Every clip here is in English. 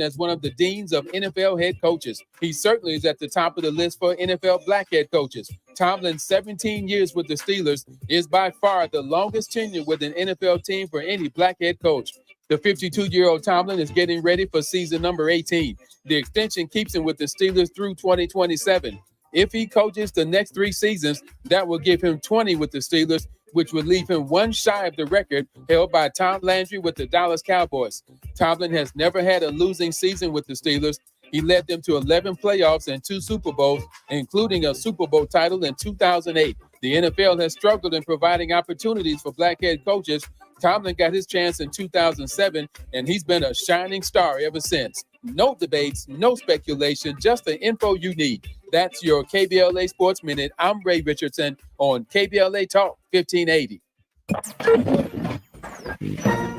as one of the deans of NFL head coaches. He certainly is at the top of the list for NFL black head coaches. Tomlin's 17 years with the Steelers is by far the longest tenure with an NFL team for any black head coach. The 52-year-old Tomlin is getting ready for season number 18. The extension keeps him with the Steelers through 2027. If he coaches the next 3 seasons, that will give him 20 with the Steelers, which would leave him one shy of the record held by Tom Landry with the Dallas Cowboys. Tomlin has never had a losing season with the Steelers. He led them to 11 playoffs and 2 Super Bowls, including a Super Bowl title in 2008. The NFL has struggled in providing opportunities for black head coaches. Tomlin got his chance in 2007, and he's been a shining star ever since. No debates, no speculation, just the info you need. That's your KBLA Sports Minute. I'm Ray Richardson on KBLA Talk 1580.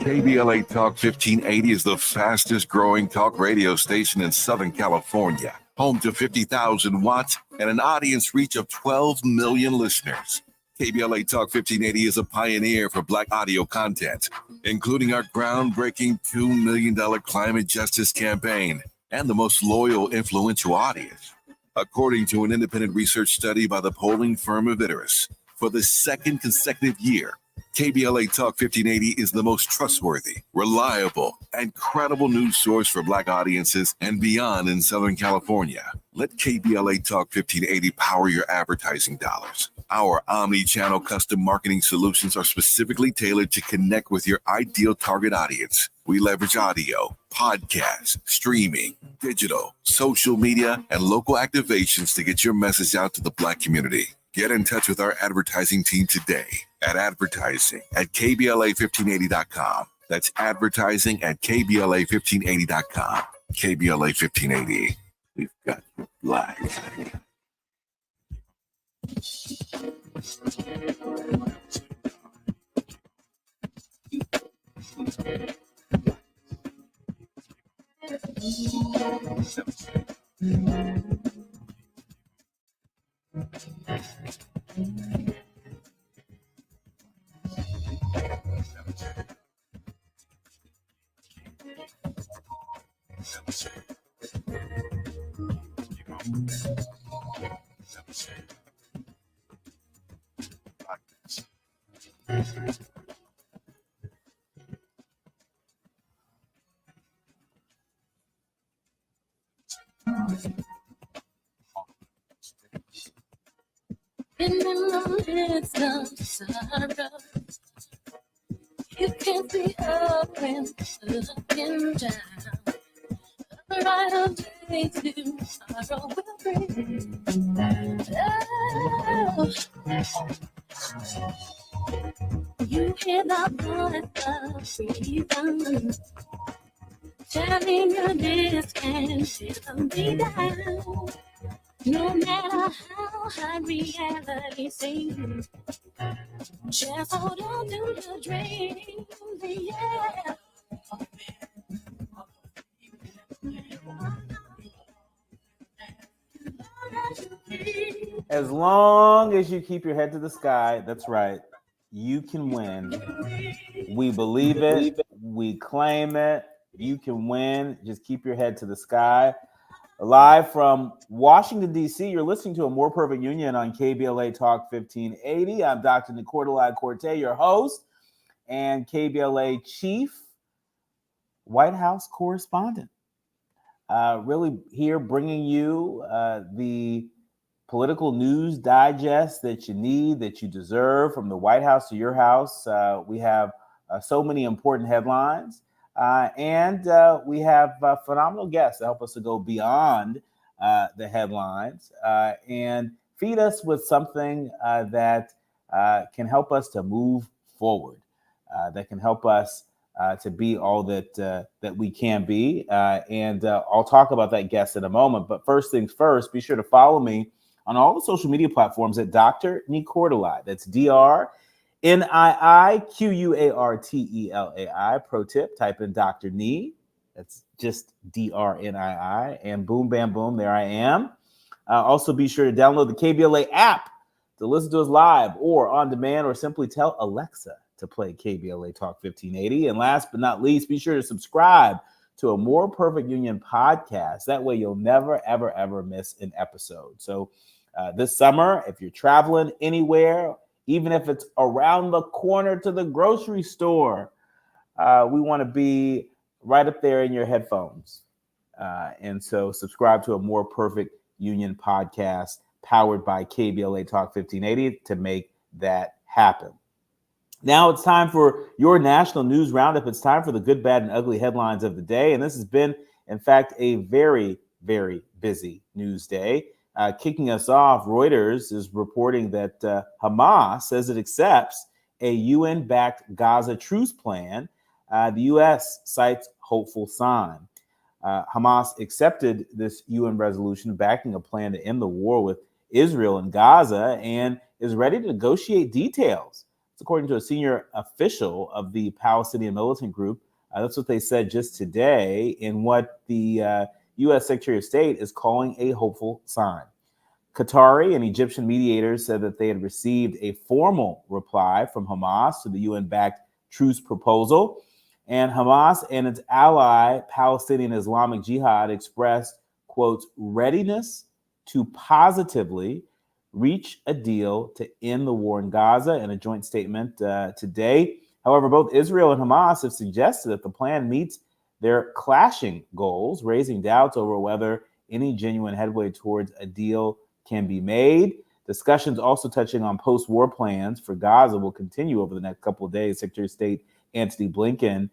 KBLA Talk 1580 is the fastest growing talk radio station in Southern California, home to 50,000 watts and an audience reach of 12 million listeners. KBLA Talk 1580 is a pioneer for Black audio content, including our groundbreaking $2 million climate justice campaign and the most loyal, influential audience. According to an independent research study by the polling firm Aviterus, for the second consecutive year, KBLA Talk 1580 is the most trustworthy, reliable, and credible news source for Black audiences and beyond in Southern California. Let KBLA Talk 1580 power your advertising dollars. Our omni-channel custom marketing solutions are specifically tailored to connect with your ideal target audience. We leverage audio, podcasts, streaming, digital, social media, and local activations to get your message out to the Black community. Get in touch with our advertising team today at advertising@kbla1580.com. That's advertising at kbla1580.com. KBLA 1580. We've got your Black. In the midst of sorrow, you can be up and looking down. The right of day tomorrow will bring. Oh, you hear the voice of freedom telling you this can't settle me down. No matter how hard reality seems, just hold on to the dream, yeah. As long as you keep your head to the sky, that's right, you can win. We believe it. We claim it. You can win. Just keep your head to the sky. Live from Washington, D.C., you're listening to A More Perfect Union on KBLA Talk 1580. I'm Dr. Nii-Quartelai Quartey, your host, and KBLA Chief White House Correspondent. Really here bringing you the political news digest that you need, that you deserve, from the White House to your house. We have so many important headlines. And we have phenomenal guests to help us to go beyond the headlines and feed us with something that can help us to move forward, that can help us to be all that we can be. And I'll talk about that guest in a moment. But first things first, be sure to follow me on all the social media platforms at Dr. Nii-Quartelai. That's DrNiiQuartelai. Pro tip, type in Dr. Nii. That's just DrNii. And boom, bam, boom, there I am. Also, be sure to download the KBLA app to listen to us live or on demand, or simply tell Alexa to play KBLA Talk 1580. And last but not least, be sure to subscribe to a More Perfect Union podcast. That way you'll never, ever, ever miss an episode. So this summer, if you're traveling anywhere, even if it's around the corner to the grocery store, we want to be right up there in your headphones. And so subscribe to a More Perfect Union podcast powered by KBLA Talk 1580 to make that happen. Now it's time for your national news roundup. It's time for the good, bad, and ugly headlines of the day. And this has been, in fact, a very, very busy news day. Kicking us off, Reuters is reporting that Hamas says it accepts a UN-backed Gaza truce plan. The U.S. cites hopeful sign. Hamas accepted this UN resolution backing a plan to end the war with Israel and Gaza and is ready to negotiate details. It's according to a senior official of the Palestinian militant group. That's what they said just today in what the U.S. Secretary of State is calling a hopeful sign. Qatari and Egyptian mediators said that they had received a formal reply from Hamas to the UN-backed truce proposal. And Hamas and its ally, Palestinian Islamic Jihad, expressed, quote, readiness to positively reach a deal to end the war in Gaza in a joint statement today. However, both Israel and Hamas have suggested that the plan meets their clashing goals, raising doubts over whether any genuine headway towards a deal can be made. Discussions also touching on post-war plans for Gaza will continue over the next couple of days. Secretary of State Antony Blinken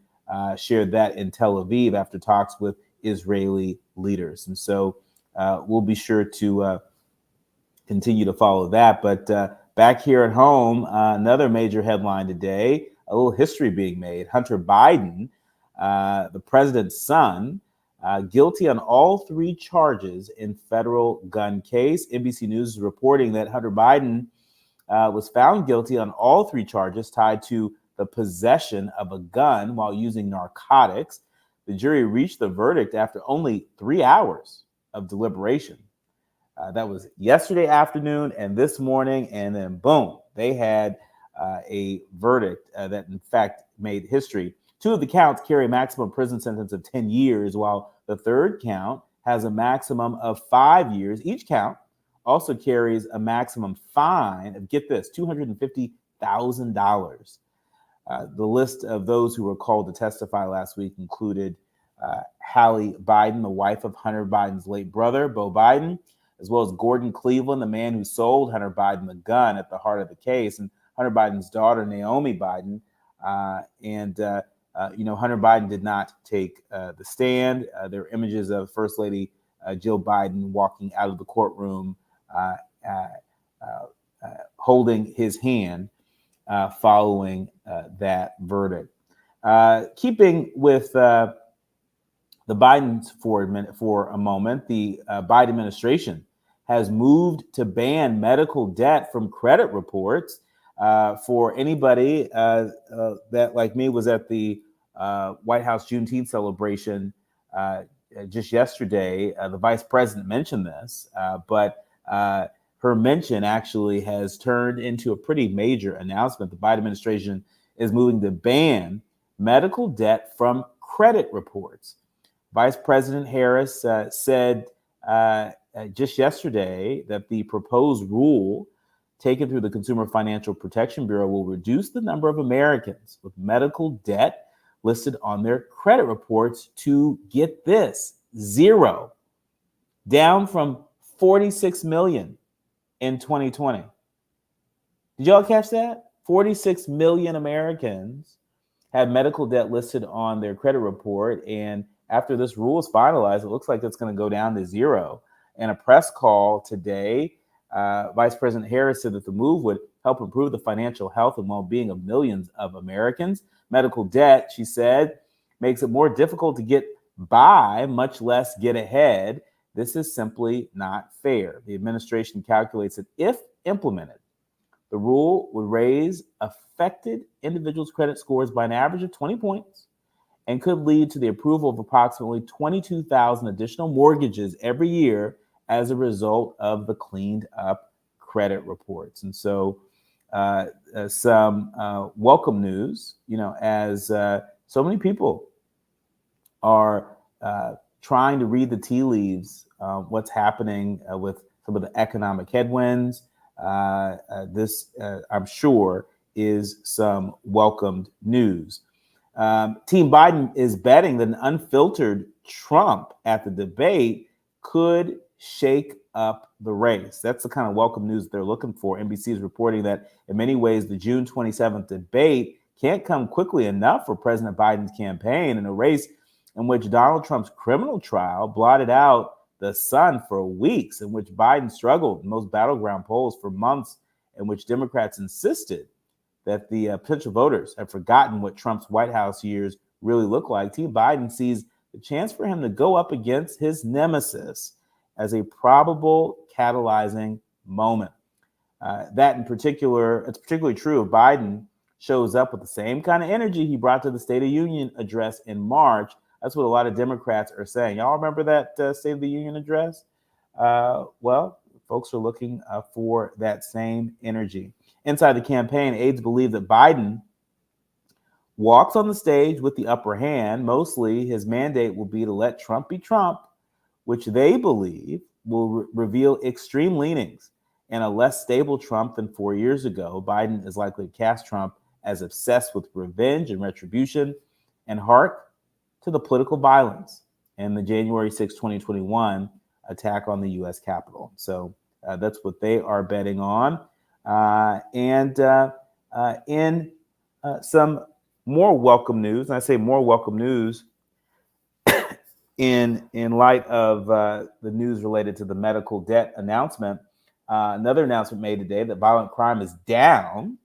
shared that in Tel Aviv after talks with Israeli leaders. And so we'll be sure to continue to follow that. But back here at home, another major headline today, a little history being made. Hunter Biden, the president's son, guilty on all three charges in federal gun case. NBC News is reporting that Hunter Biden was found guilty on all three charges tied to the possession of a gun while using narcotics. The jury reached the verdict after only 3 hours of deliberation. That was yesterday afternoon and this morning, and then boom, they had a verdict that in fact made history. Two of the counts carry a maximum prison sentence of 10 years, while the third count has a maximum of 5 years. Each count also carries a maximum fine of, get this, $250,000. The list of those who were called to testify last week included Hallie Biden, the wife of Hunter Biden's late brother, Beau Biden, as well as Gordon Cleveland, the man who sold Hunter Biden the gun at the heart of the case, and Hunter Biden's daughter, Naomi Biden. Hunter Biden did not take the stand. There were images of First Lady Jill Biden walking out of the courtroom, holding his hand following that verdict. Keeping with the Bidens for a moment, the Biden administration has moved to ban medical debt from credit reports for anybody that, like me, was at the White House Juneteenth celebration just yesterday. The vice president mentioned this, but her mention actually has turned into a pretty major announcement. The Biden administration is moving to ban medical debt from credit reports. Vice President Harris said just yesterday that the proposed rule taken through the Consumer Financial Protection Bureau will reduce the number of Americans with medical debt listed on their credit reports to, get this, 0, down from 46 million in 2020. Did y'all catch that? 46 million Americans had medical debt listed on their credit report, and after this rule is finalized, it looks like it's going to go down to 0. In a press call today, Vice President Harris said that the move would help improve the financial health and well-being of millions of Americans. Medical debt, she said, makes it more difficult to get by, much less get ahead. This is simply not fair. The administration calculates that if implemented, the rule would raise affected individuals' credit scores by an average of 20 points and could lead to the approval of approximately 22,000 additional mortgages every year as a result of the cleaned up credit reports. And so some welcome news, as so many people are trying to read the tea leaves, what's happening with some of the economic headwinds. This, I'm sure, is some welcomed news. Team Biden is betting that an unfiltered Trump at the debate could shake up the race. That's the kind of welcome news they're looking for. NBC is reporting that in many ways, the June 27th debate can't come quickly enough for President Biden's campaign in a race in which Donald Trump's criminal trial blotted out the sun for weeks, in which Biden struggled in most battleground polls for months, in which Democrats insisted that the potential voters have forgotten what Trump's White House years really look like. Team Biden sees the chance for him to go up against his nemesis as a probable catalyzing moment. That in particular, it's particularly true if Biden shows up with the same kind of energy he brought to the State of Union address in March. That's what a lot of Democrats are saying. Y'all remember that State of the Union address? Well, folks are looking for that same energy. Inside the campaign, aides believe that Biden walks on the stage with the upper hand. Mostly his mandate will be to let Trump be Trump, which they believe will reveal extreme leanings and a less stable Trump than 4 years ago. Biden is likely to cast Trump as obsessed with revenge and retribution, and hark to the political violence and the January 6, 2021 attack on the U.S. Capitol. So that's what they are betting on. In some more welcome news, and I say more welcome news in light of the news related to the medical debt announcement, another announcement made today that violent crime is down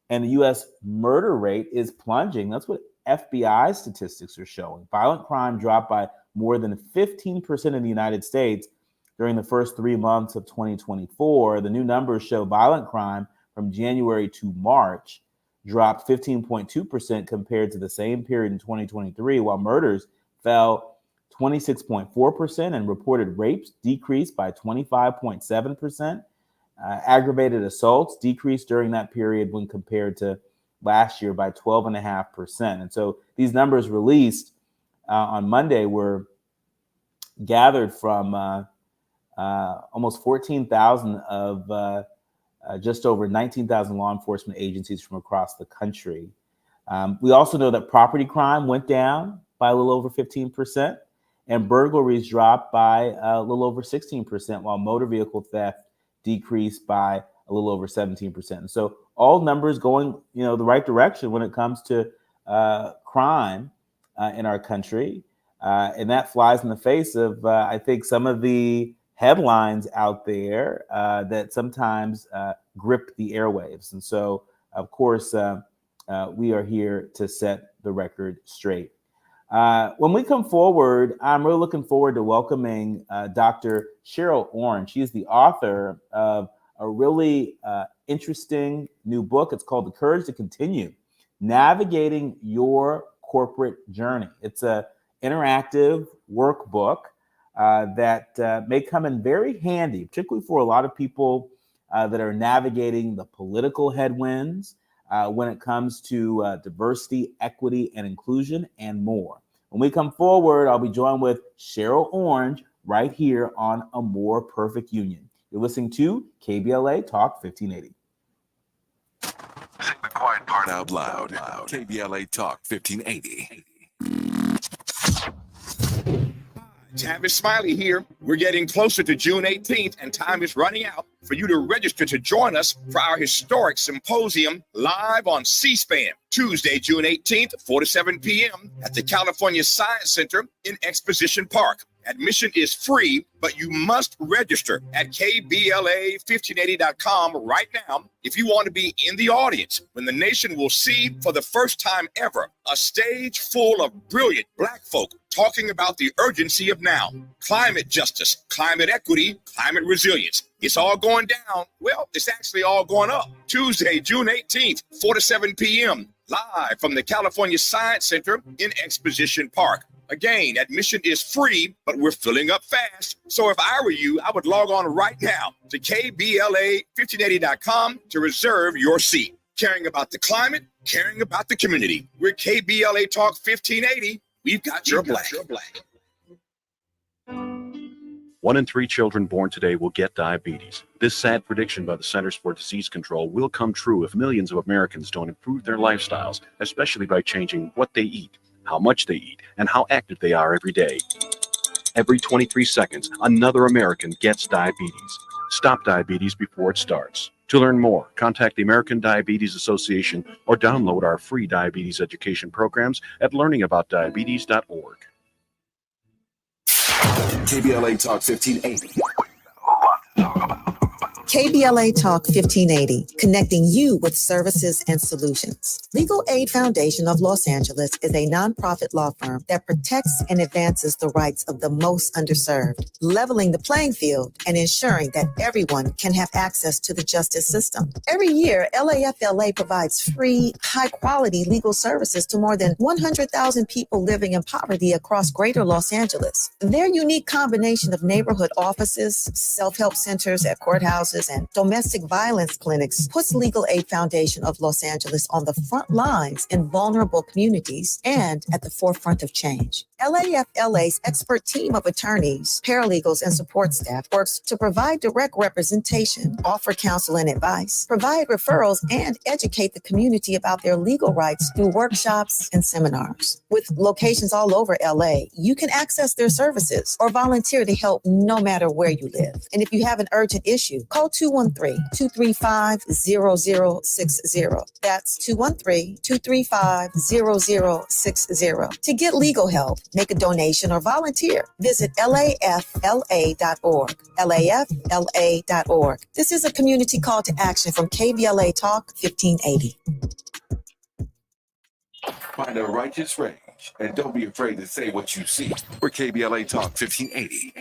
and the U.S. murder rate is plunging. That's what FBI statistics are showing. Violent crime dropped by more than 15% in the United States during the first 3 months of 2024. The new numbers show violent crime from January to March dropped 15.2% compared to the same period in 2023, while murders fell 26.4% and reported rapes decreased by 25.7%. Aggravated assaults decreased during that period when compared to last year by 12.5%. And so these numbers released on Monday were gathered from almost 14,000 of just over 19,000 law enforcement agencies from across the country. We also know that property crime went down by a little over 15%, and burglaries dropped by a little over 16%, while motor vehicle theft decreased by a little over 17%. And so all numbers going, the right direction when it comes to crime in our country. And that flies in the face of, I think, some of the headlines out there that sometimes grip the airwaves. And so, of course, we are here to set the record straight. When we come forward, I'm really looking forward to welcoming Dr. Cheryl Orange. She's the author of a really interesting new book. It's called The Courage to Continue, Navigating Your Corporate Journey. It's an interactive workbook that may come in very handy, particularly for a lot of people that are navigating the political headwinds when it comes to diversity, equity, and inclusion, and more. When we come forward, I'll be joined with Cheryl Orange right here on A More Perfect Union. You're listening to KBLA Talk 1580. Say the quiet part out loud. KBLA Talk 1580. Tavis Smiley here. We're getting closer to June 18th, and time is running out for you to register to join us for our historic symposium live on C-SPAN, Tuesday, June 18th, 4 to 7 p.m. at the California Science Center in Exposition Park. Admission is free, but you must register at KBLA1580.com right now if you want to be in the audience when the nation will see for the first time ever a stage full of brilliant Black folk talking about the urgency of now. Climate justice, climate equity, climate resilience. It's all going down. Well, it's actually all going up. Tuesday, June 18th, 4 to 7 p.m. live from the California Science Center in Exposition Park. Again, admission is free, but we're filling up fast. So if I were you, I would log on right now to KBLA1580.com to reserve your seat. Caring about the climate, caring about the community. We're KBLA Talk 1580. We've got your black. 1 in 3 children born today will get diabetes. This sad prediction by the Centers for Disease Control will come true if millions of Americans don't improve their lifestyles, especially by changing what they eat, how much they eat, and how active they are every day. Every 23 seconds, another American gets diabetes. Stop diabetes before it starts. To learn more, contact the American Diabetes Association or download our free diabetes education programs at learningaboutdiabetes.org. KBLA Talk 1580. KBLA Talk 1580, connecting you with services and solutions. Legal Aid Foundation of Los Angeles is a nonprofit law firm that protects and advances the rights of the most underserved, leveling the playing field and ensuring that everyone can have access to the justice system. Every year, LAFLA provides free, high-quality legal services to more than 100,000 people living in poverty across greater Los Angeles. Their unique combination of neighborhood offices, self-help centers at courthouses, and domestic violence clinics puts Legal Aid Foundation of Los Angeles on the front lines in vulnerable communities and at the forefront of change. LAFLA's expert team of attorneys, paralegals, and support staff works to provide direct representation, offer counsel and advice, provide referrals, and educate the community about their legal rights through workshops and seminars. With locations all over LA, you can access their services or volunteer to help no matter where you live. And if you have an urgent issue, call 213-235-0060. That's 213-235-0060. To get legal help, make a donation, or volunteer, visit lafla.org. lafla.org. This is a community call to action from KBLA Talk 1580. Find a righteous rage and don't be afraid to say what you see. We're KBLA Talk 1580.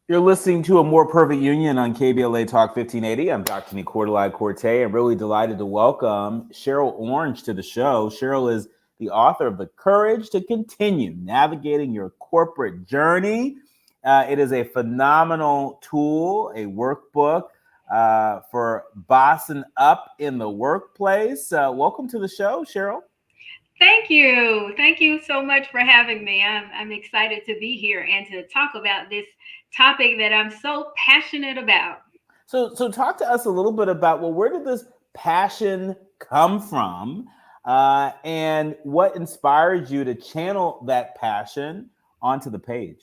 You're listening to A More Perfect Union on KBLA Talk 1580. I'm Dr. Nii-Quartelai Quartey. I'm really delighted to welcome Cheryl Orange to the show. Cheryl is the author of The Courage to Continue Navigating Your Corporate Journey. It is a phenomenal tool, a workbook for bossing up in the workplace. Welcome to the show, Cheryl. Thank you. Thank you so much for having me. I'm excited to be here and to talk about this topic that I'm so passionate about. So talk to us a little bit about, well, where did this passion come from? And what inspired you to channel that passion onto the page?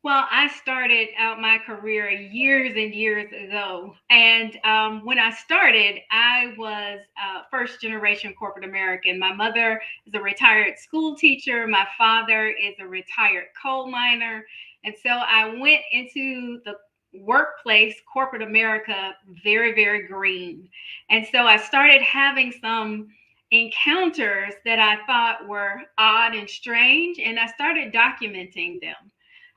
Well, I started out my career years and years ago. And when I started, I was first generation corporate American. My mother is a retired school teacher. My father is a retired coal miner. And so I went into the workplace, corporate America, very, very green. And so I started having some encounters that I thought were odd and strange, and I started documenting them.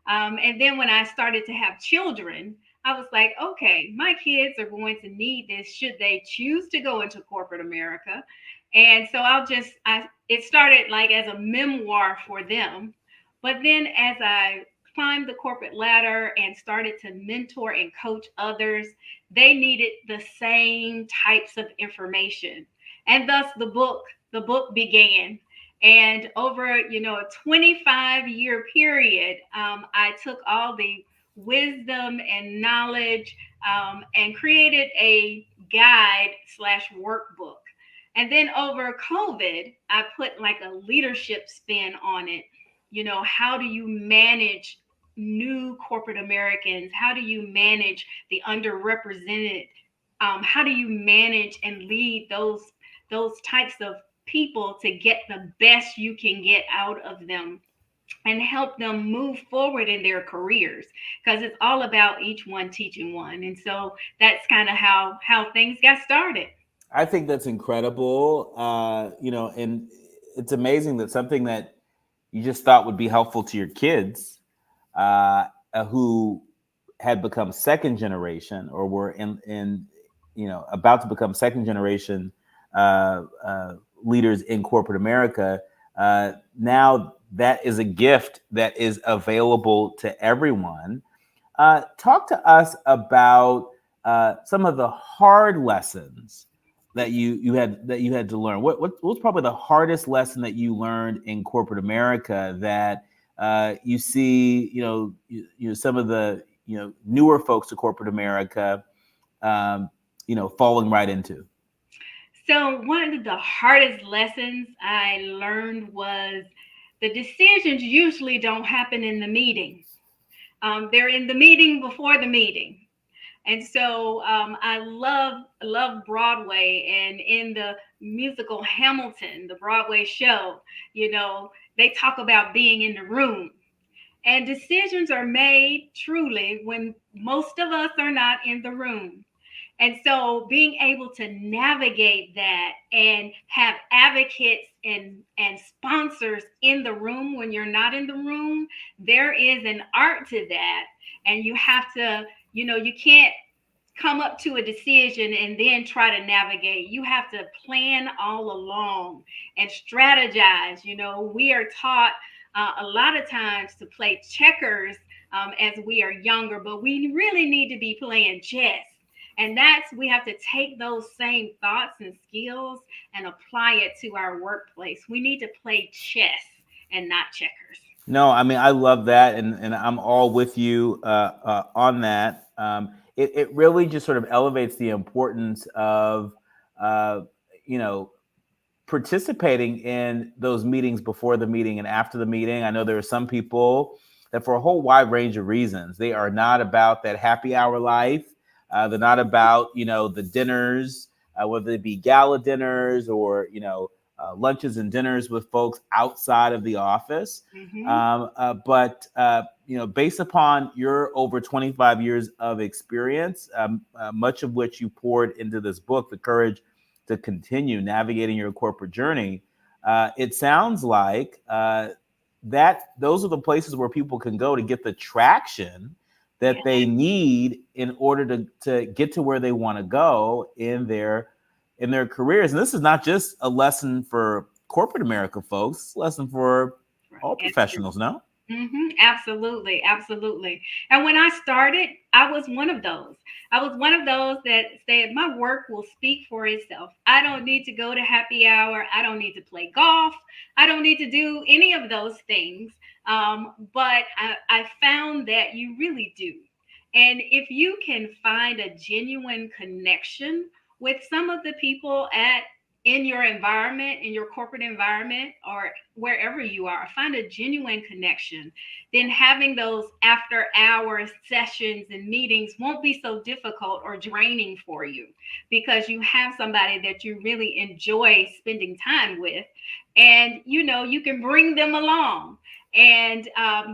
And then when I started to have children, I was like, okay, my kids are going to need this should they choose to go into corporate America. And so it started like as a memoir for them. But then as I climbed the corporate ladder and started to mentor and coach others, they needed the same types of information. And thus the book began. And over, a 25-year period, I took all the wisdom and knowledge and created a guide/workbook. And then over COVID, I put like a leadership spin on it. How do you manage new corporate Americans? How do you manage the underrepresented? How do you manage and lead those types of people to get the best you can get out of them and help them move forward in their careers? Because it's all about each one teaching one. And so that's kind of how things got started. I think that's incredible. And it's amazing that something that you just thought would be helpful to your kids who had become second generation or were about to become second generation leaders in corporate America. Now that is a gift that is available to everyone. Talk to us about some of the hard lessons that you had to learn. What was probably the hardest lesson that you learned in corporate America that you see, some of the, newer folks to corporate America, falling right into? So one of the hardest lessons I learned was the decisions usually don't happen in the meeting. They're in the meeting before the meeting. And so I love Broadway, and in the musical Hamilton, the Broadway show, they talk about being in the room. And decisions are made truly when most of us are not in the room. And so being able to navigate that and have advocates and sponsors in the room when you're not in the room, there is an art to that. And you have to, you can't come up to a decision and then try to navigate. You have to plan all along and strategize. We are taught a lot of times to play checkers as we are younger, but we really need to be playing chess. And we have to take those same thoughts and skills and apply it to our workplace. We need to play chess and not checkers. No, I mean, I love that. And I'm all with you on that. It really just sort of elevates the importance of, participating in those meetings before the meeting and after the meeting. I know there are some people that, for a whole wide range of reasons, they are not about that happy hour life. They're not about, the dinners, whether it be gala dinners or, lunches and dinners with folks outside of the office. Mm-hmm. But based upon your over 25 years of experience, much of which you poured into this book, The Courage to Continue Navigating Your Corporate Journey, it sounds like that those are the places where people can go to get the traction that they need in order to get to where they want to go in their careers. And this is not just a lesson for corporate America, folks. It's a lesson for all professionals, no? Mm-hmm. Absolutely. Absolutely. And when I started, I was one of those. I was one of those that said, my work will speak for itself. I don't need to go to happy hour. I don't need to play golf. I don't need to do any of those things. But I found that you really do. And if you can find a genuine connection with some of the people in your environment, in your corporate environment, or wherever you are, find a genuine connection, then having those after hours sessions and meetings won't be so difficult or draining for you, because you have somebody that you really enjoy spending time with, and you can bring them along and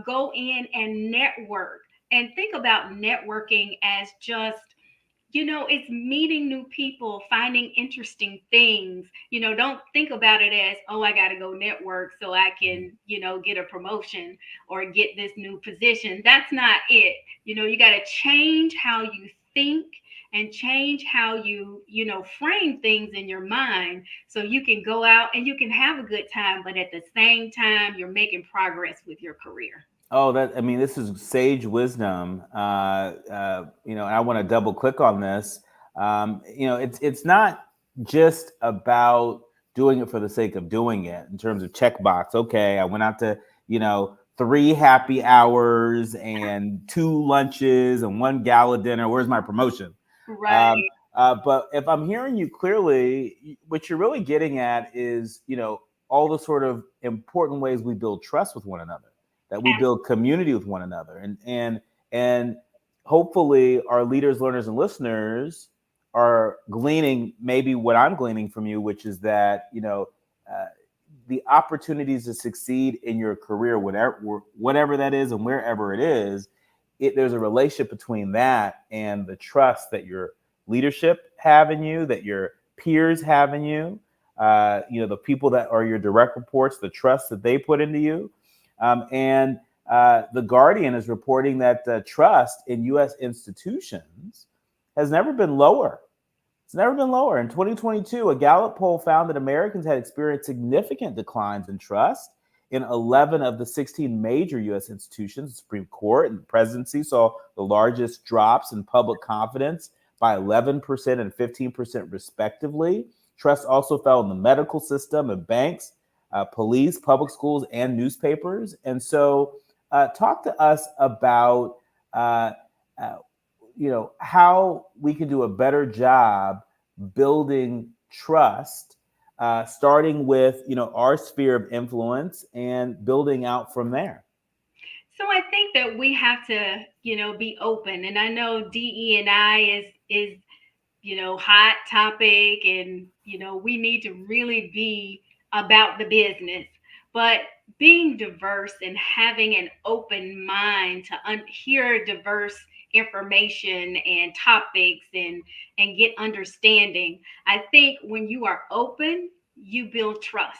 go in and network. And think about networking as just, it's meeting new people, finding interesting things. Don't think about it as, oh, I got to go network so I can, get a promotion or get this new position. That's not it. You got to change how you think and change how you, frame things in your mind so you can go out and you can have a good time, but at the same time, you're making progress with your career. Oh, this is sage wisdom. And I want to double click on this. It's not just about doing it for the sake of doing it in terms of checkbox. Okay, I went out to, 3 happy hours and 2 lunches and 1 gala dinner. Where's my promotion? Right. But if I'm hearing you clearly, what you're really getting at is, all the sort of important ways we build trust with one another, that we build community with one another. And hopefully our leaders, learners, and listeners are gleaning maybe what I'm gleaning from you, which is that, the opportunities to succeed in your career, whatever that is and wherever it is, there's a relationship between that and the trust that your leadership have in you, that your peers have in you, the people that are your direct reports, the trust that they put into you. And The Guardian is reporting that trust in U.S. institutions has never been lower. It's never been lower. In 2022, a Gallup poll found that Americans had experienced significant declines in trust in 11 of the 16 major U.S. institutions. The Supreme Court and the presidency saw the largest drops in public confidence by 11% and 15% respectively. Trust also fell in the medical system and banks, police, public schools, and newspapers. And so talk to us about how we can do a better job building trust, starting with our sphere of influence and building out from there. So I think that we have to, be open. And I know DE&I is hot topic, and we need to really be about the business. But being diverse and having an open mind to hear diverse information and topics and get understanding. I think when you are open, you build trust.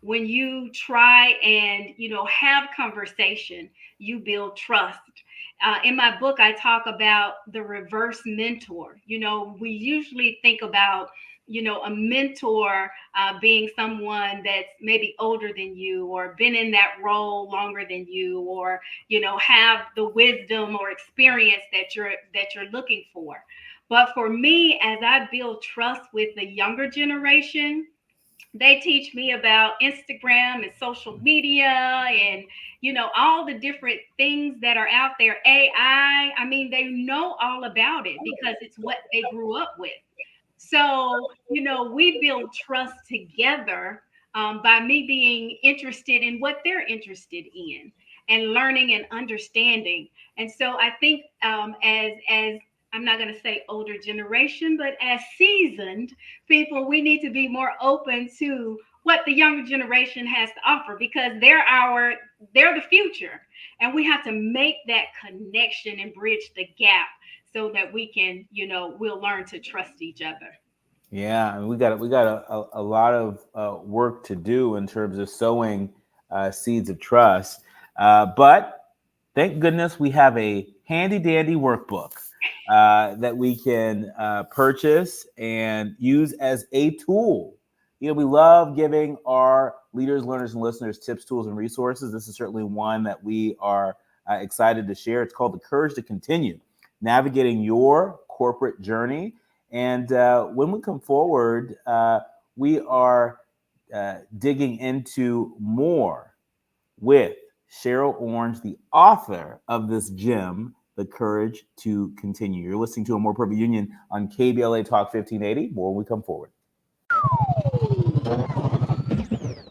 When you try and have conversation, you build trust. In my book, I talk about the reverse mentor. We usually think about a mentor being someone that's maybe older than you, or been in that role longer than you, or have the wisdom or experience that you're looking for. But for me, as I build trust with the younger generation, they teach me about Instagram and social media and all the different things that are out there. AI, I mean, they know all about it because it's what they grew up with. So we build trust together by me being interested in what they're interested in and learning and understanding. And so I think as I'm not going to say older generation, but as seasoned people, we need to be more open to what the younger generation has to offer, because they're the future, and we have to make that connection and bridge the gap so that we can, we'll learn to trust each other. Yeah, and we got a lot of work to do in terms of sowing seeds of trust. But thank goodness we have a handy dandy workbook that we can purchase and use as a tool. We love giving our leaders, learners, and listeners tips, tools, and resources. This is certainly one that we are excited to share. It's called The Courage to Continue, Navigating Your Corporate Journey. And when we come forward, we are digging into more with Cheryl Orange, the author of this gem, The Courage to Continue. You're listening to A More Perfect Union on KBLA Talk 1580. More when we come forward.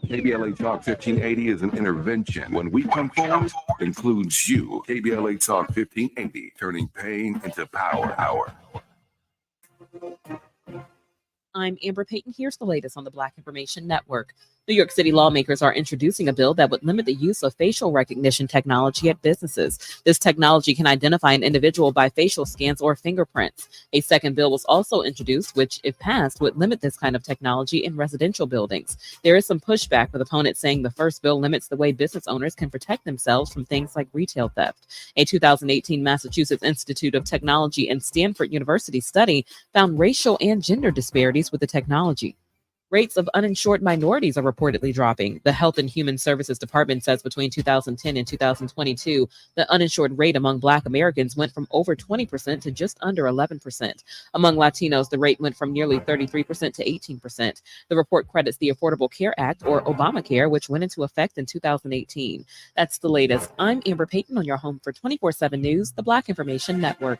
KBLA Talk 1580 is an intervention. When we come forward, includes you. KBLA Talk 1580, turning pain into power. I'm Amber Payton. Here's the latest on the Black Information Network. New York City lawmakers are introducing a bill that would limit the use of facial recognition technology at businesses. This technology can identify an individual by facial scans or fingerprints. A second bill was also introduced, which, if passed, would limit this kind of technology in residential buildings. There is some pushback, with opponents saying the first bill limits the way business owners can protect themselves from things like retail theft. A 2018 Massachusetts Institute of Technology and Stanford University study found racial and gender disparities with the technology. Rates of uninsured minorities are reportedly dropping. The Health and Human Services Department says between 2010 and 2022, the uninsured rate among Black Americans went from over 20% to just under 11%. Among Latinos, the rate went from nearly 33% to 18%. The report credits the Affordable Care Act, or Obamacare, which went into effect in 2018. That's the latest. I'm Amber Payton on your home for 24/7 News, the Black Information Network.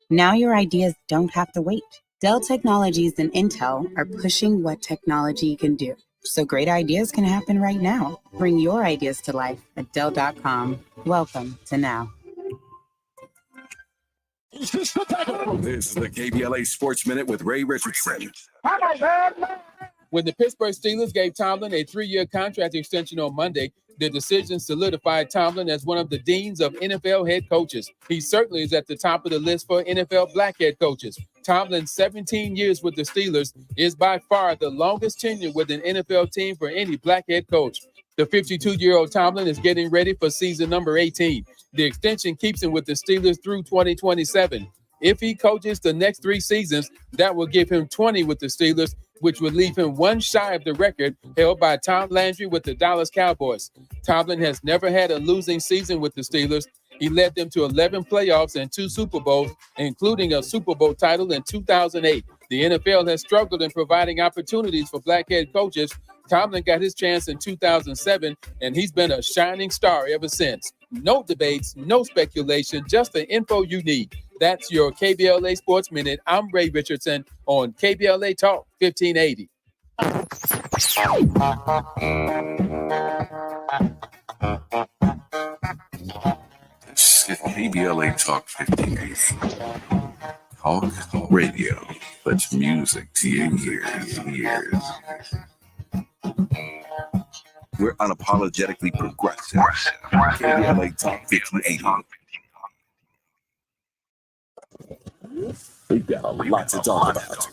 Now your ideas don't have to wait. Dell Technologies and Intel are pushing what technology can do, so great ideas can happen right now. Bring your ideas to life at Dell.com. Welcome to now. This is the KBLA Sports Minute with Ray Richardson. When the Pittsburgh Steelers gave Tomlin a 3-year contract extension on Monday, the decision solidified Tomlin as one of the deans of NFL head coaches. He certainly is at the top of the list for NFL black head coaches. Tomlin's 17 years with the Steelers is by far the longest tenure with an NFL team for any black head coach. The 52-year-old Tomlin is getting ready for season number 18. The extension keeps him with the Steelers through 2027. If he coaches the next 3 seasons, that will give him 20 with the Steelers, which would leave him one shy of the record held by Tom Landry with the Dallas Cowboys. Tomlin has never had a losing season with the Steelers. He led them to 11 playoffs and 2 Super Bowls, including a Super Bowl title in 2008. The NFL has struggled in providing opportunities for black head coaches. Tomlin got his chance in 2007, and he's been a shining star ever since. No debates, no speculation, just the info you need. That's your KBLA Sports Minute. I'm Ray Richardson on KBLA Talk 1580. This is KBLA Talk 1580. Talk radio puts music to your ears. We're unapologetically progressive. KBLA Talk 1580. We've got a lot to talk about.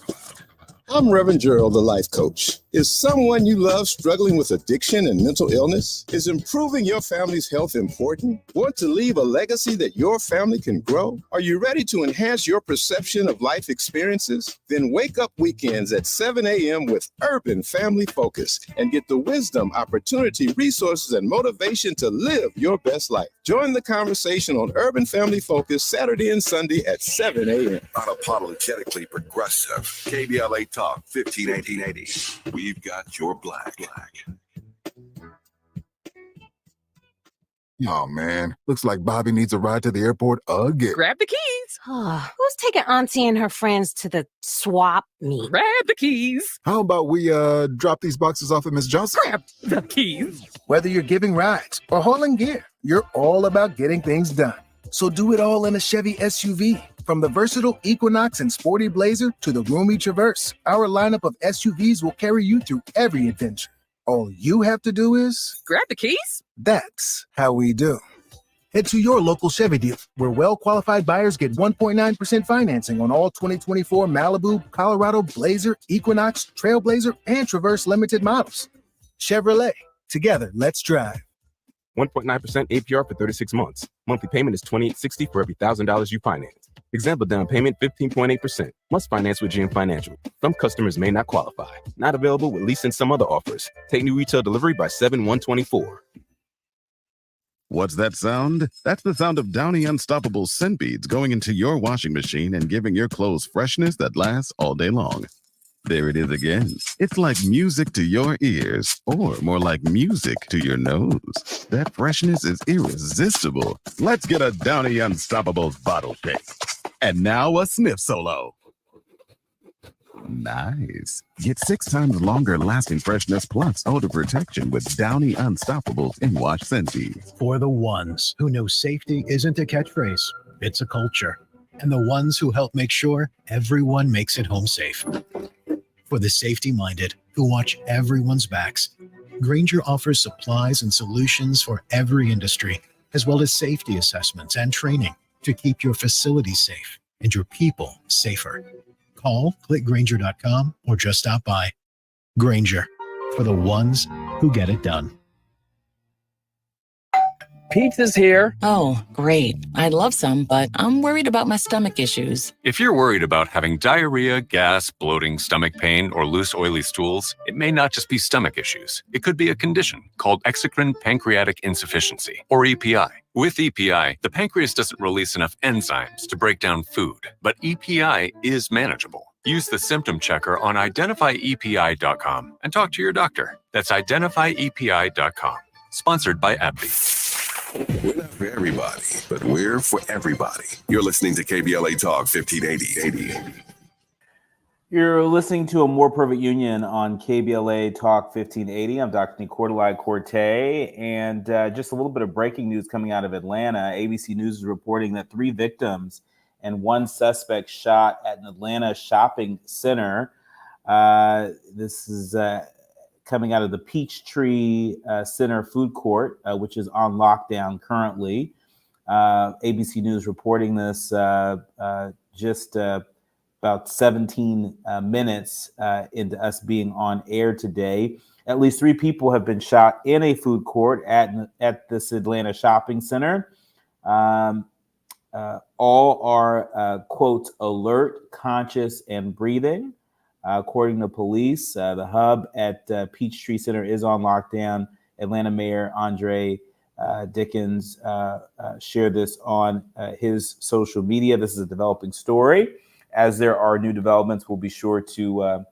I'm Reverend Gerald, the life coach. Is someone you love struggling with addiction and mental illness? Is improving your family's health important? Want to leave a legacy that your family can grow? Are you ready to enhance your perception of life experiences? Then wake up weekends at 7 a.m. with Urban Family Focus and get the wisdom, opportunity, resources, and motivation to live your best life. Join the conversation on Urban Family Focus Saturday and Sunday at 7 a.m. Unapologetically progressive. KBLA Talk 1580. We've got your black. Oh man, looks like Bobby needs a ride to the airport again. Grab the keys. Who's taking Auntie and her friends to the swap meet? Grab the keys. How about we drop these boxes off at Miss Johnson? Grab the keys. Whether you're giving rides or hauling gear, you're all about getting things done. So do it all in a Chevy SUV. From the versatile Equinox and sporty Blazer to the roomy Traverse, our lineup of SUVs will carry you through every adventure. All you have to do is grab the keys. That's how we do. Head to your local Chevy dealer, where well-qualified buyers get 1.9% financing on all 2024 Malibu, Colorado, Blazer, Equinox, Trailblazer, and Traverse limited models. Chevrolet. Together, let's drive. 1.9% APR for 36 months. Monthly payment is $28.60 for every $1,000 you finance. Example down payment 15.8%. Must finance with GM Financial. Some customers may not qualify. Not available with lease and some other offers. Take new retail delivery by 7/1/24. What's that sound? That's the sound of Downy Unstoppable scent beads going into your washing machine and giving your clothes freshness that lasts all day long. There it is again. It's like music to your ears, or more like music to your nose. That freshness is irresistible. Let's get a Downy Unstoppable bottle shake. And now a sniff solo. Nice. Get 6 times longer lasting freshness plus odor protection with Downy Unstoppables in wash scent beads. For the ones who know safety isn't a catchphrase, it's a culture. And the ones who help make sure everyone makes it home safe. For the safety-minded who watch everyone's backs, Grainger offers supplies and solutions for every industry, as well as safety assessments and training to keep your facilities safe and your people safer. Call, click Grainger.com, or just stop by. Grainger, for the ones who get it done. Pizza's here. Oh, great. I'd love some, but I'm worried about my stomach issues. If you're worried about having diarrhea, gas, bloating, stomach pain, or loose, oily stools, it may not just be stomach issues. It could be a condition called exocrine pancreatic insufficiency, or EPI. With EPI, the pancreas doesn't release enough enzymes to break down food, but EPI is manageable. Use the symptom checker on identifyepi.com and talk to your doctor. That's identifyepi.com. Sponsored by AbbVie. We're not for everybody, but we're for everybody. You're listening to KBLA Talk 1580. You're listening to A More Perfect Union on KBLA Talk 1580. I'm Dr. Nii-Quartelai Quartey, and just a little bit of breaking news coming out of Atlanta. ABC News is reporting that 3 victims and 1 suspect shot at an Atlanta shopping center. This is coming out of the Peachtree Center food court, which is on lockdown currently. ABC News reporting this just about 17 minutes into us being on air today. At least 3 people have been shot in a food court at this Atlanta shopping center. All are, quote, alert, conscious, and breathing. According to police, the hub at Peachtree Center is on lockdown. Atlanta Mayor Andre Dickens shared this on his social media. This is a developing story. as there are new developments, we'll be sure to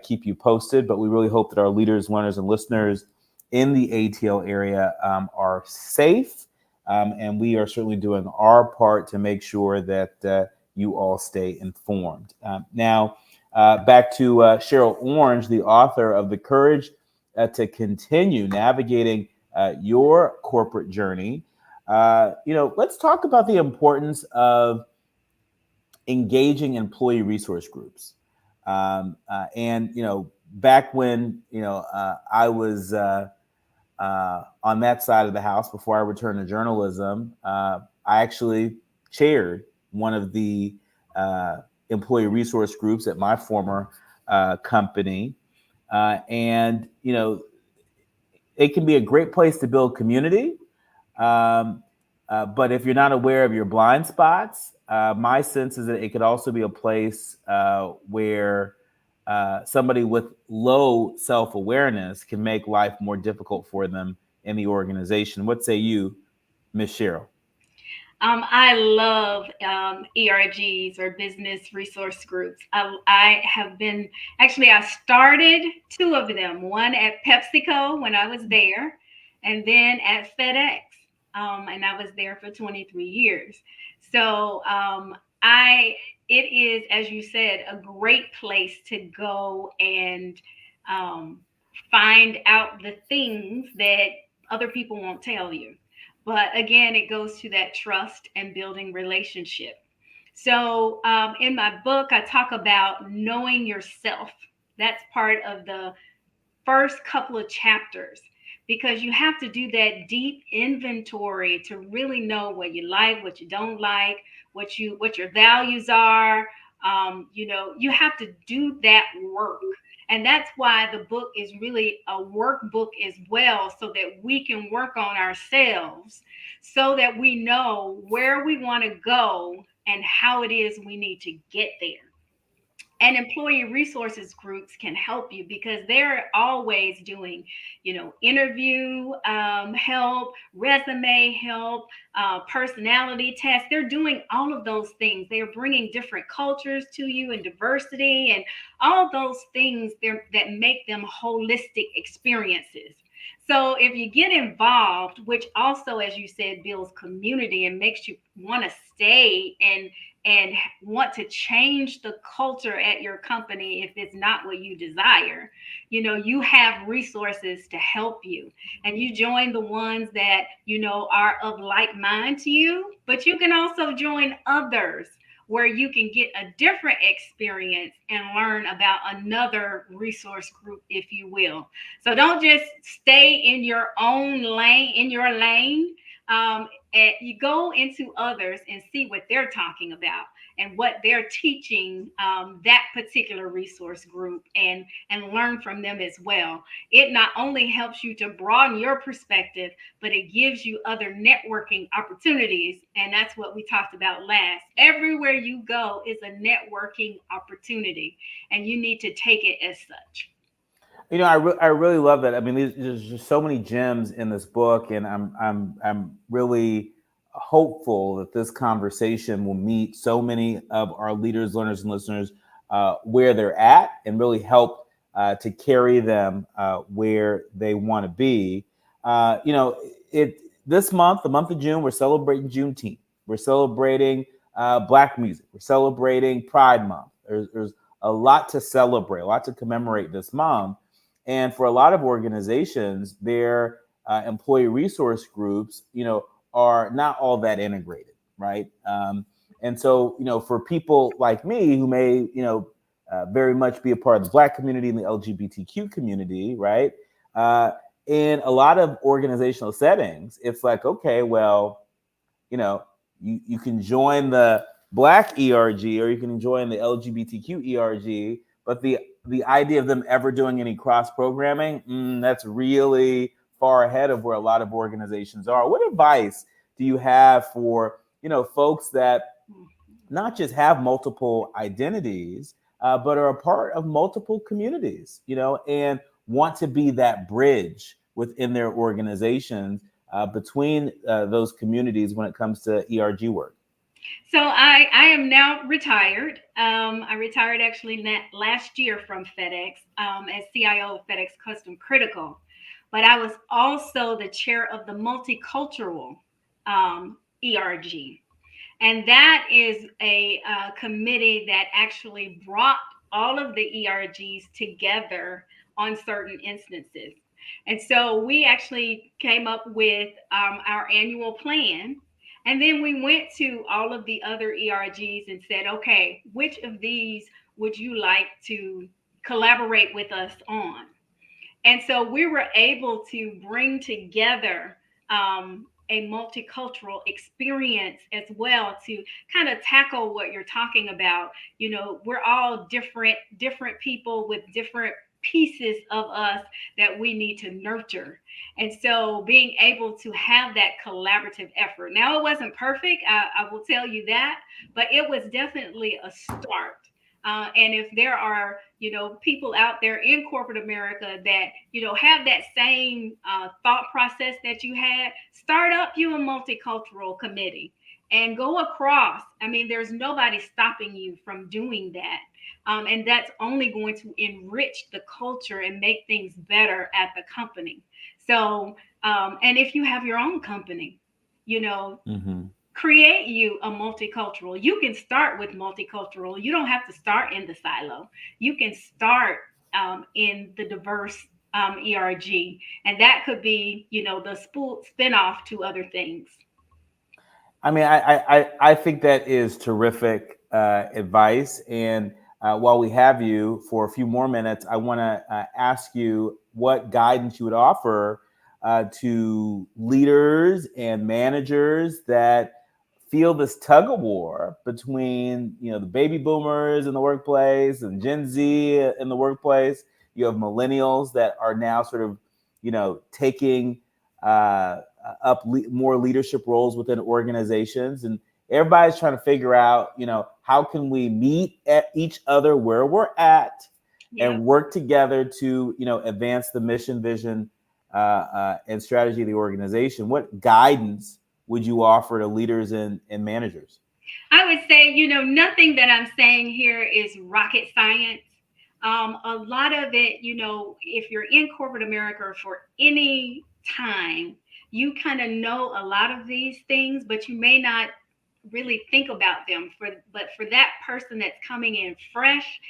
keep you posted. But we really hope that our leaders, learners, and listeners in the ATL area are safe. And we are certainly doing our part to make sure that you all stay informed. Now, back to Cheryl Orange, the author of The Courage to Continue Navigating Your Corporate Journey. Let's talk about the importance of engaging employee resource groups. Back when, I was on that side of the house before I returned to journalism, I actually chaired one of the employee resource groups at my former company. It can be a great place to build community. But if you're not aware of your blind spots, my sense is that it could also be a place where somebody with low self-awareness can make life more difficult for them in the organization. What say you, Ms. Cheryl? I love ERGs or business resource groups. I started two of them, one at PepsiCo when I was there, and then at FedEx. And I was there for 23 years. So it is, as you said, a great place to go and find out the things that other people won't tell you. But again, it goes to that trust and building relationship. So in my book, I talk about knowing yourself. That's part of the first couple of chapters, because you have to do that deep inventory to really know what you like, what you don't like, what your values are. You have to do that work. And that's why the book is really a workbook as well, so that we can work on ourselves, so that we know where we want to go and how it is we need to get there. And employee resources groups can help you, because they're always doing, interview help, resume help, personality tests. They're doing all of those things. They're bringing different cultures to you and diversity and all those things that make them holistic experiences. So if you get involved, which also, as you said, builds community and makes you want to stay and want to change the culture at your company if it's not what you desire, you have resources to help you. And you join the ones that, are of like mind to you, but you can also join others where you can get a different experience and learn about another resource group, if you will. So don't just stay in your own lane, you go into others and see what they're talking about and what they're teaching that particular resource group, and learn from them as well. It not only helps you to broaden your perspective, but it gives you other networking opportunities. And that's what we talked about last. Everywhere you go is a networking opportunity, and you need to take it as such. I really love that. I mean, there's just so many gems in this book, and I'm really hopeful that this conversation will meet so many of our leaders, learners, and listeners where they're at, and really help to carry them where they want to be. This month, the month of June, we're celebrating Juneteenth. We're celebrating Black music. We're celebrating Pride Month. There's a lot to celebrate, a lot to commemorate this month. And for a lot of organizations, their employee resource groups, are not all that integrated, right? And so, for people like me who may, very much be a part of the Black community and the LGBTQ community, right? In a lot of organizational settings, it's like, okay, well, you can join the Black ERG or you can join the LGBTQ ERG, but the idea of them ever doing any cross-programming, that's really far ahead of where a lot of organizations are. What advice do you have for, folks that not just have multiple identities, but are a part of multiple communities, and want to be that bridge within their organizations between those communities when it comes to ERG work? So I am now retired. I retired actually last year from FedEx as CIO of FedEx Custom Critical, but I was also the chair of the multicultural ERG. And that is a committee that actually brought all of the ERGs together on certain instances. And so we actually came up with our annual plan. And then we went to all of the other ERGs and said, okay, which of these would you like to collaborate with us on? And so we were able to bring together a multicultural experience as well to kind of tackle what you're talking about. You know, we're all different people with different pieces of us that we need to nurture. And so being able to have that collaborative effort. Now, it wasn't perfect, I will tell you that, but it was definitely a start. And if there are, people out there in corporate America that, have that same thought process that you had, start up you a multicultural committee and go across. I mean, there's nobody stopping you from doing that. And that's only going to enrich the culture and make things better at the company. So, and if you have your own company, create you a multicultural. You can start with multicultural. You don't have to start in the silo. You can start in the diverse ERG, and that could be, the spin-off to other things. I mean, I think that is terrific advice. And while we have you for a few more minutes, I want to ask you what guidance you would offer to leaders and managers that feel this tug of war between, the baby boomers in the workplace and Gen Z in the workplace. You have millennials that are now sort of, taking up more leadership roles within organizations, and everybody's trying to figure out, how can we meet at each other where we're at and work together to, advance the mission, vision, and strategy of the organization. What guidance would you offer to leaders and managers? I would say, nothing that I'm saying here is rocket science. A lot of it, if you're in corporate America for any time, you kind of know a lot of these things, but you may not really think about them. But for that person that's coming in fresh,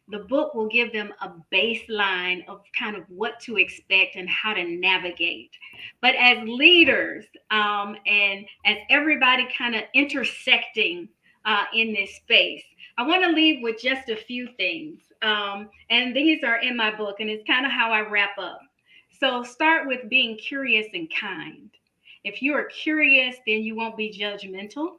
the book will give them a baseline of kind of what to expect and how to navigate. But as leaders, and as everybody kind of intersecting in this space, I want to leave with just a few things. And these are in my book, and it's kind of how I wrap up. So start with being curious and kind. If you are curious, then you won't be judgmental.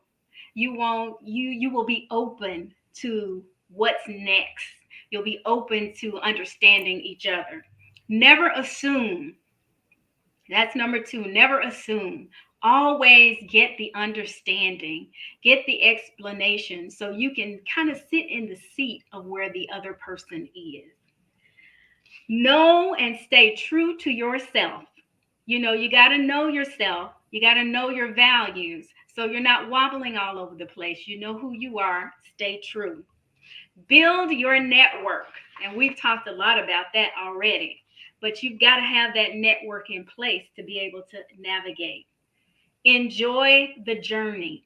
You will be open to what's next. You'll be open to understanding each other. Never assume. That's number 2. Never assume. Always get the understanding, get the explanation so you can kind of sit in the seat of where the other person is. Know and stay true to yourself. You got to know yourself. You got to know your values so you're not wobbling all over the place. You know who you are. Stay true. Build your network. And we've talked a lot about that already. But you've got to have that network in place to be able to navigate. Enjoy the journey.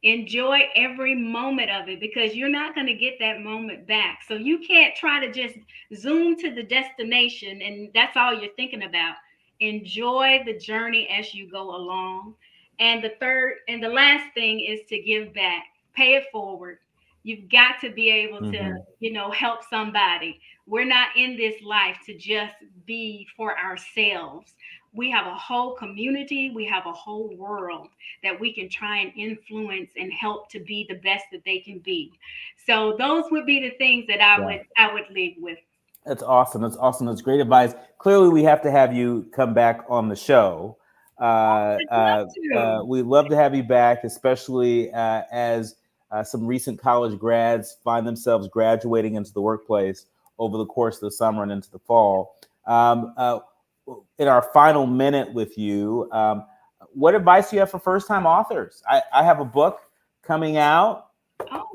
Enjoy every moment of it because you're not going to get that moment back. So you can't try to just zoom to the destination and that's all you're thinking about. Enjoy the journey as you go along. And the third and the last thing is to give back. Pay it forward. You've got to be able to, help somebody. We're not in this life to just be for ourselves. We have a whole community. We have a whole world that we can try and influence and help to be the best that they can be. So those would be the things that I would leave with. That's awesome. That's awesome. That's great advice. Clearly, we have to have you come back on the show. We'd love to have you back, especially as some recent college grads find themselves graduating into the workplace over the course of the summer and into the fall. In our final minute with you, what advice do you have for first-time authors? I have a book coming out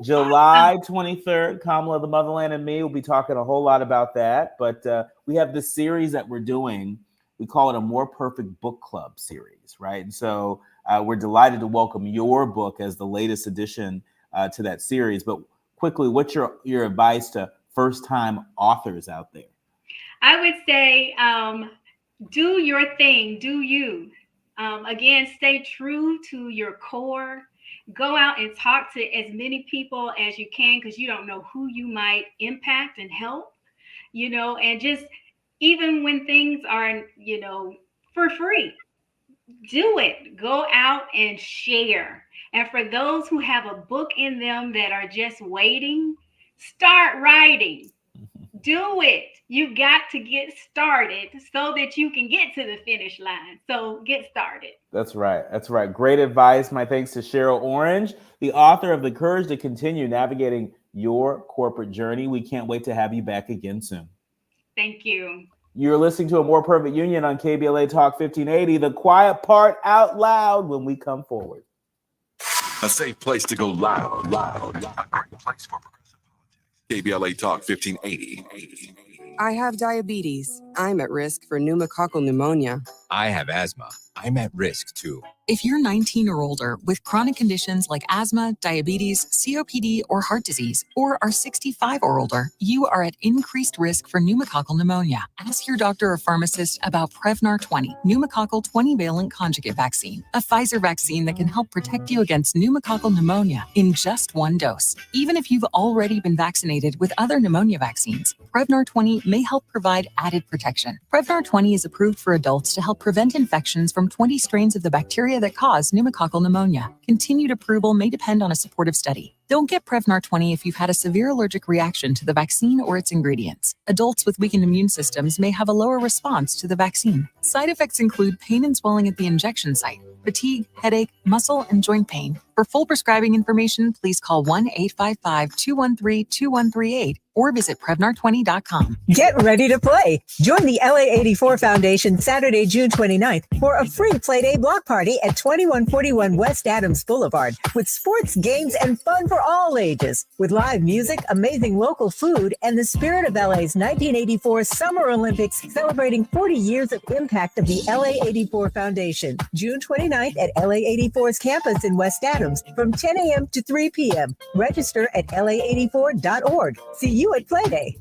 July 23rd. Kamala, the Motherland, and me will be talking a whole lot about that. But we have this series that we're doing. We call it a More Perfect Book Club series, right? And so we're delighted to welcome your book as the latest addition to that series. But quickly, what's your advice to first-time authors out there? I would say do your thing, do you. Again, stay true to your core. Go out and talk to as many people as you can, because you don't know who you might impact and help, and just even when things are, for free, do it. Go out and share. And for those who have a book in them that are just waiting, start writing. Do it. You got to get started so that you can get to the finish line. So get started. That's right. That's right. Great advice. My thanks to Cheryl Orange, the author of The Courage to Continue Navigating Your Corporate Journey. We can't wait to have you back again soon. Thank you. You're listening to A More Perfect Union on KBLA Talk 1580. The quiet part out loud when we come forward. A safe place to go loud. A great place for progressive politics. KBLA Talk 1580. I have diabetes. I'm at risk for pneumococcal pneumonia. I have asthma. I'm at risk too. If you're 19 or older with chronic conditions like asthma, diabetes, COPD, or heart disease, or are 65 or older, you are at increased risk for pneumococcal pneumonia. Ask your doctor or pharmacist about Prevnar 20, pneumococcal 20-valent conjugate vaccine, a Pfizer vaccine that can help protect you against pneumococcal pneumonia in just one dose. Even if you've already been vaccinated with other pneumonia vaccines, Prevnar 20 may help provide added protection. Prevnar 20 is approved for adults to help prevent infections from 20 strains of the bacteria that cause pneumococcal pneumonia. Continued approval may depend on a supportive study. Don't get Prevnar 20 if you've had a severe allergic reaction to the vaccine or its ingredients. Adults with weakened immune systems may have a lower response to the vaccine. Side effects include pain and swelling at the injection site, fatigue, headache, muscle, and joint pain. For full prescribing information, please call 1-855-213-2138 or visit Prevnar20.com. Get ready to play. Join the LA84 Foundation Saturday, June 29th for a free Playday block party at 2141 West Adams Boulevard with sports, games, and fun for all ages. With live music, amazing local food, and the spirit of LA's 1984 Summer Olympics celebrating 40 years of impact of the LA84 Foundation. June 29th at LA84's campus in West Adams from 10 a.m. to 3 p.m. Register at la84.org. See you at Playday.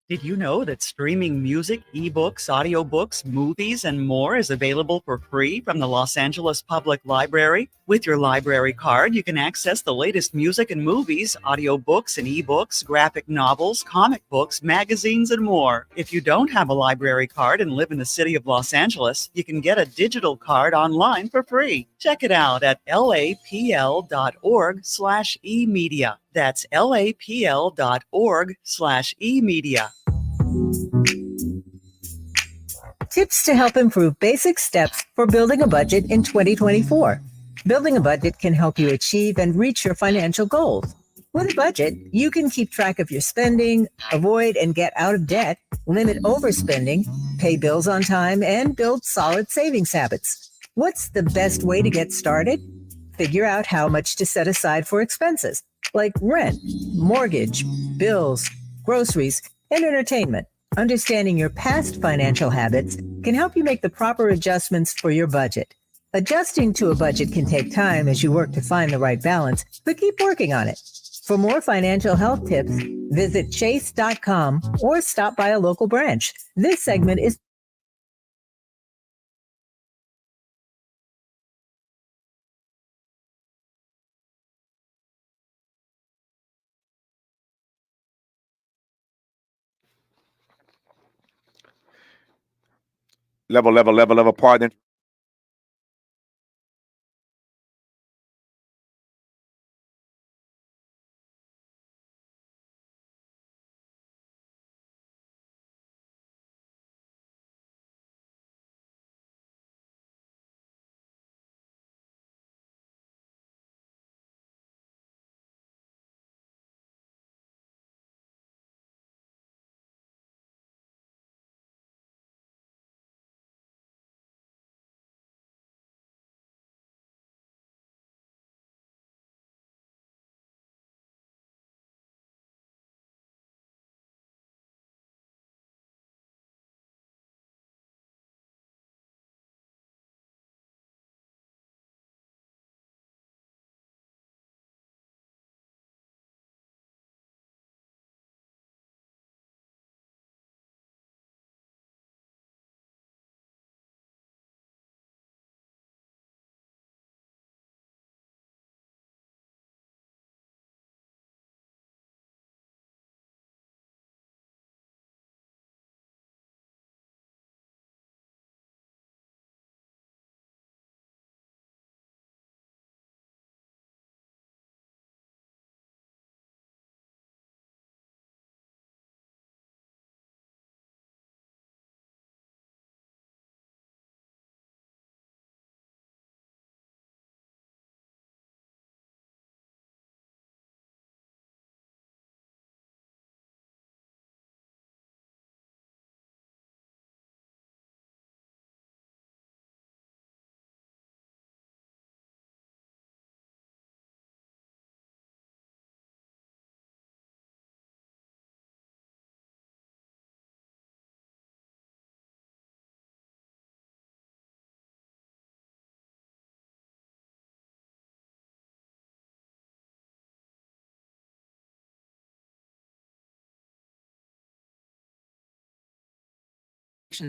Did you know that streaming music, ebooks, audiobooks, movies, and more is available for free from the Los Angeles Public Library? With your library card, you can access the latest music and movies, audiobooks and ebooks, graphic novels, comic books, magazines, and more. If you don't have a library card and live in the city of Los Angeles, you can get a digital card online for free. Check it out at lapl.org/emedia. That's lapl.org/emedia. Tips to help improve basic steps for building a budget in 2024. Building a budget can help you achieve and reach your financial goals. With a budget, you can keep track of your spending, avoid and get out of debt, limit overspending, pay bills on time, and build solid savings habits. What's the best way to get started? Figure out how much to set aside for expenses like rent, mortgage, bills, groceries, and entertainment. Understanding your past financial habits can help you make the proper adjustments for your budget. Adjusting to a budget can take time as you work to find the right balance, but keep working on it. For more financial health tips, visit chase.com or stop by a local branch. This segment is level, partner.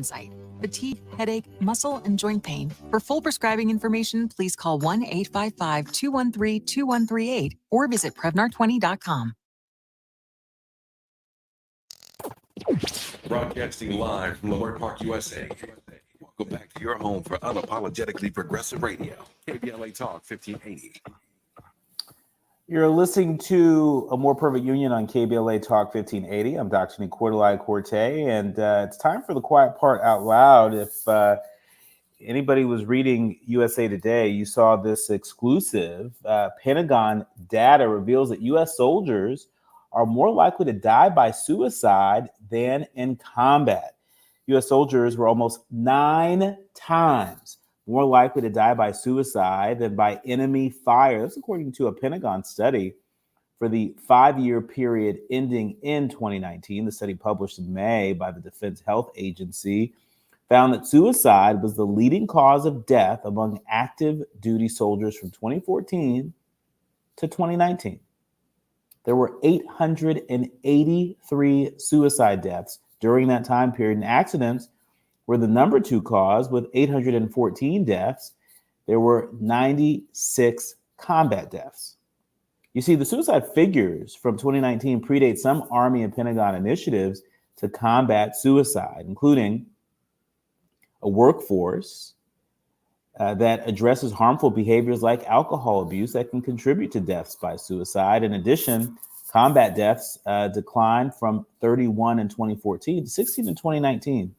site. Fatigue, headache, muscle, and joint pain. For full prescribing information, please call 1-855-213-2138 or visit Prevnar20.com. Broadcasting live from Leimert Park, USA. Welcome back to your home for unapologetically progressive radio. KBLA Talk 1580. You're listening to A More Perfect Union on KBLA Talk 1580. I'm Dr. Nii-Quartelai Quartey, and it's time for the quiet part out loud. If anybody was reading USA Today, you saw this exclusive. Pentagon data reveals that U.S. soldiers are more likely to die by suicide than in combat. U.S. soldiers were almost 9 times more likely to die by suicide than by enemy fire. That's according to a Pentagon study for the 5-year period ending in 2019. The study, published in May by the Defense Health Agency, found that suicide was the leading cause of death among active duty soldiers from 2014 to 2019. There were 883 suicide deaths during that time period, and accidents were the number 2 cause with 814 deaths. There were 96 combat deaths. You see, the suicide figures from 2019 predate some Army and Pentagon initiatives to combat suicide, including a workforce that addresses harmful behaviors like alcohol abuse that can contribute to deaths by suicide. In addition, combat deaths declined from 31 in 2014 to 16 in 2019.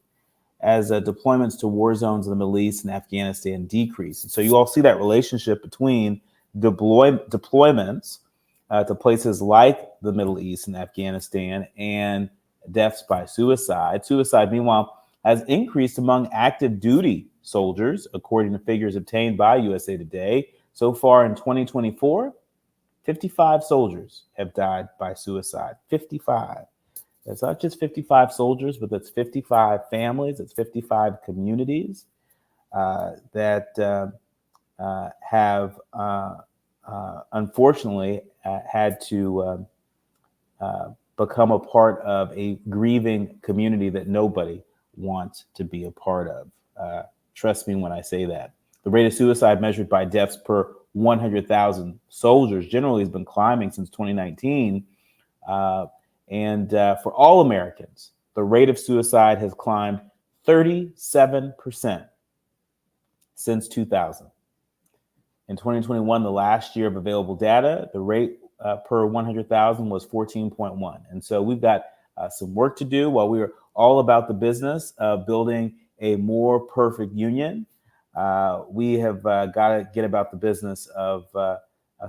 As deployments to war zones in the Middle East and Afghanistan decrease. And so you all see that relationship between deployments to places like the Middle East and Afghanistan and deaths by suicide. Suicide, meanwhile, has increased among active duty soldiers, according to figures obtained by USA Today. So far in 2024, 55 soldiers have died by suicide. 55. It's not just 55 soldiers, but it's 55 families, it's 55 communities that have unfortunately had to become a part of a grieving community that nobody wants to be a part of. Trust me when I say that. The rate of suicide measured by deaths per 100,000 soldiers generally has been climbing since 2019. And for all Americans, the rate of suicide has climbed 37% since 2000. In 2021, the last year of available data, the rate per 100,000 was 14.1. And so we've got some work to do while we're all about the business of building a more perfect union. We have got to get about the business of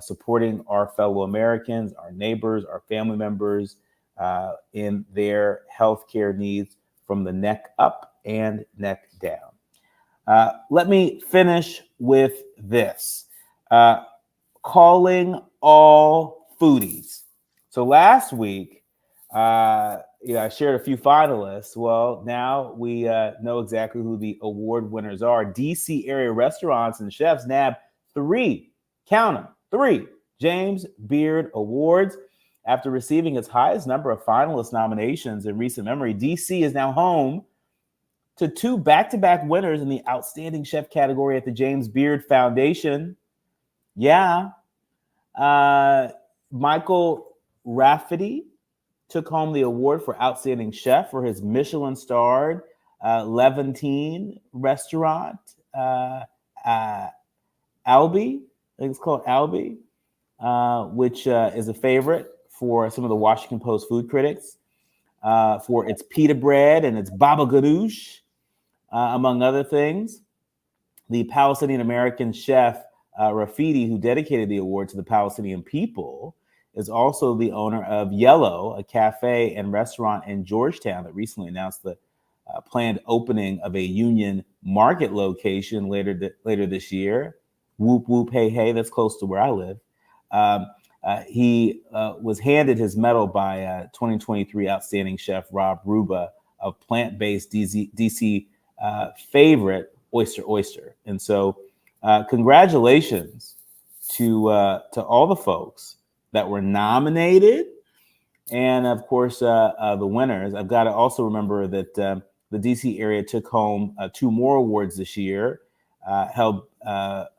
supporting our fellow Americans, our neighbors, our family members, in their healthcare needs from the neck up and neck down. Let me finish with this. Calling all foodies. So last week, I shared a few finalists. Well, now we know exactly who the award winners are. DC area restaurants and chefs nabbed 3, count them, 3 James Beard Awards. After receiving its highest number of finalist nominations in recent memory, DC is now home to 2 back-to-back winners in the Outstanding Chef category at the James Beard Foundation. Yeah. Michael Rafferty took home the award for Outstanding Chef for his Michelin-starred Levantine restaurant, Albie. I think it's called Albie, which is a favorite for some of the Washington Post food critics, for its pita bread and its baba ganoush, among other things. The Palestinian-American chef Rafidi, who dedicated the award to the Palestinian people, is also the owner of Yellow, a cafe and restaurant in Georgetown that recently announced the planned opening of a Union Market location later this year. Whoop, whoop, hey, hey, that's close to where I live. He was handed his medal by 2023 Outstanding Chef Rob Ruba of plant-based DC favorite Oyster. And so congratulations to all the folks that were nominated. And of course, the winners. I've got to also remember that the DC area took home 2 more awards this year, held at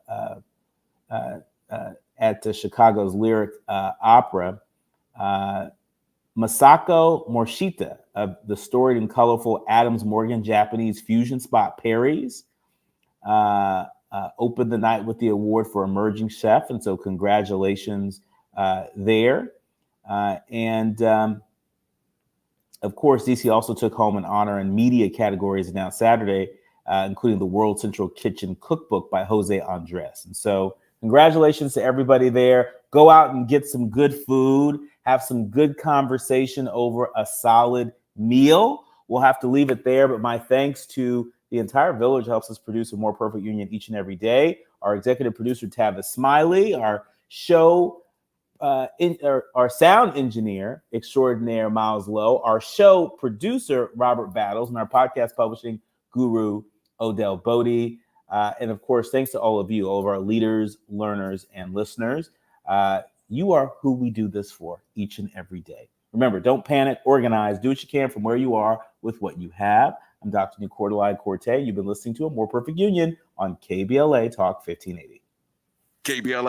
Chicago's Lyric Opera. Masako Morishita of the storied and colorful Adams Morgan Japanese fusion spot Perry's opened the night with the award for Emerging Chef. And so congratulations there. Of course, DC also took home an honor in media categories announced Saturday, including the World Central Kitchen Cookbook by Jose Andres. And so congratulations to everybody there. Go out and get some good food, have some good conversation over a solid meal. We'll have to leave it there, but my thanks to the entire village who helps us produce a more perfect union each and every day. Our executive producer, Tavis Smiley, our show our sound engineer extraordinaire, Miles Lowe, our show producer, Robert Battles, and our podcast publishing guru, Odell Bodie. And of course, thanks to all of you, all of our leaders, learners, and listeners. You are who we do this for each and every day. Remember, don't panic, organize, do what you can from where you are with what you have. I'm Dr. Nii-Quartelai Quartey. You've been listening to A More Perfect Union on KBLA Talk 1580. KBLA